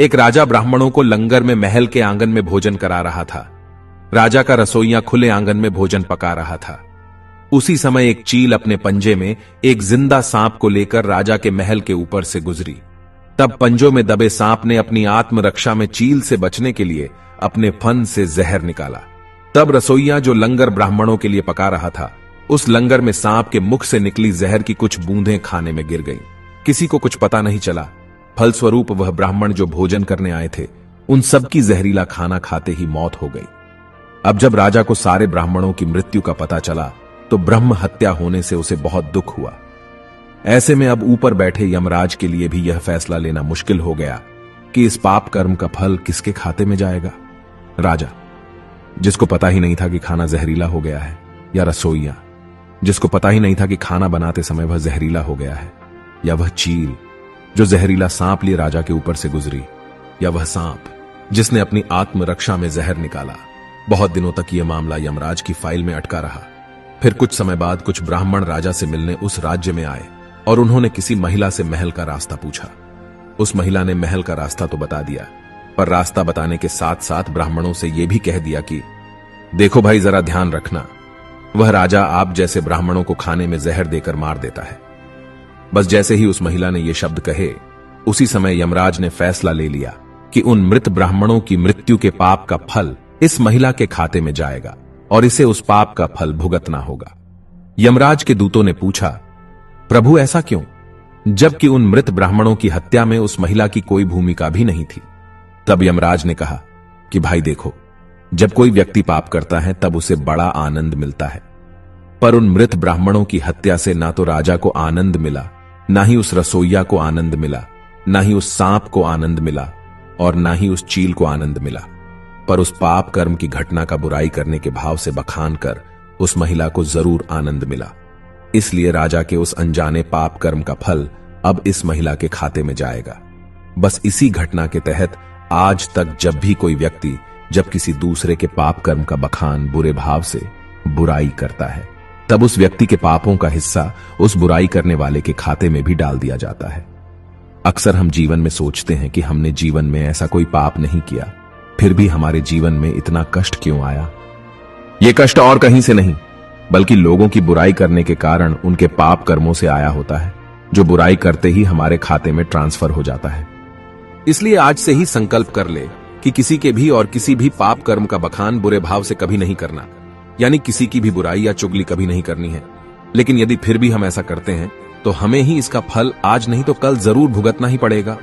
एक राजा ब्राह्मणों को लंगर में महल के आंगन में भोजन करा रहा था। राजा का रसोइया खुले आंगन में भोजन पका रहा था। उसी समय एक चील अपने पंजे में एक जिंदा सांप को लेकर राजा के महल के ऊपर से गुजरी। तब पंजों में दबे सांप ने अपनी आत्मरक्षा में चील से बचने के लिए अपने फन से जहर निकाला। तब रसोइया जो लंगर ब्राह्मणों के लिए पका रहा था, उस लंगर में सांप के मुख से निकली जहर की कुछ बूंदें खाने में गिर गईं। किसी को कुछ पता नहीं चला। फलस्वरूप वह ब्राह्मण जो भोजन करने आए थे, उन सबकी जहरीला खाना खाते ही मौत हो गई। अब जब राजा को सारे ब्राह्मणों की मृत्यु का पता चला तो ब्रह्म हत्या होने से उसे बहुत दुख हुआ। ऐसे में अब ऊपर बैठे यमराज के लिए भी यह फैसला लेना मुश्किल हो गया कि इस पाप कर्म का फल किसके खाते में जाएगा। राजा, जिसको पता ही नहीं था कि खाना जहरीला हो गया है, या रसोइया, जिसको पता ही नहीं था कि खाना बनाते समय वह जहरीला हो गया है, या वह चील जो जहरीला सांप लिए राजा के ऊपर से गुजरी, या वह सांप जिसने अपनी आत्मरक्षा में जहर निकाला। बहुत दिनों तक यह मामला यमराज की फाइल में अटका रहा। फिर कुछ समय बाद कुछ ब्राह्मण राजा से मिलने उस राज्य में आए और उन्होंने किसी महिला से महल का रास्ता पूछा। उस महिला ने महल का रास्ता तो बता दिया, पर रास्ता बताने के साथ साथ ब्राह्मणों से यह भी कह दिया कि देखो भाई, जरा ध्यान रखना, वह राजा आप जैसे ब्राह्मणों को खाने में जहर देकर मार देता है। बस जैसे ही उस महिला ने ये शब्द कहे, उसी समय यमराज ने फैसला ले लिया कि उन मृत ब्राह्मणों की मृत्यु के पाप का फल इस महिला के खाते में जाएगा और इसे उस पाप का फल भुगतना होगा। यमराज के दूतों ने पूछा, प्रभु ऐसा क्यों, जबकि उन मृत ब्राह्मणों की हत्या में उस महिला की कोई भूमिका भी नहीं थी। तब यमराज ने कहा कि भाई देखो, जब कोई व्यक्ति पाप करता है तब उसे बड़ा आनंद मिलता है, पर उन मृत ब्राह्मणों की हत्या से ना तो राजा को आनंद मिला, ना ही उस रसोइया को आनंद मिला, ना ही उस सांप को आनंद मिला, और ना ही उस चील को आनंद मिला, पर उस पाप कर्म की घटना का बुराई करने के भाव से बखान कर उस महिला को जरूर आनंद मिला। इसलिए राजा के उस अनजाने पाप कर्म का फल अब इस महिला के खाते में जाएगा। बस इसी घटना के तहत आज तक जब भी कोई व्यक्ति जब किसी दूसरे के पाप कर्म का बखान बुरे भाव से बुराई करता है, तब उस व्यक्ति के पापों का हिस्सा उस बुराई करने वाले के खाते में भी डाल दिया जाता है। अक्सर हम जीवन में सोचते हैं कि हमने जीवन में ऐसा कोई पाप नहीं किया, फिर भी हमारे जीवन में इतना कष्ट क्यों आया। यह कष्ट और कहीं से नहीं, बल्कि लोगों की बुराई करने के कारण उनके पाप कर्मों से आया होता है, जो बुराई करते ही हमारे खाते में ट्रांसफर हो जाता है। इसलिए आज से ही संकल्प कर ले कि किसी के भी और किसी भी पाप कर्म का बखान बुरे भाव से कभी नहीं करना, यानी किसी की भी बुराई या चुगली कभी नहीं करनी है। लेकिन यदि फिर भी हम ऐसा करते हैं तो हमें ही इसका फल आज नहीं तो कल जरूर भुगतना ही पड़ेगा।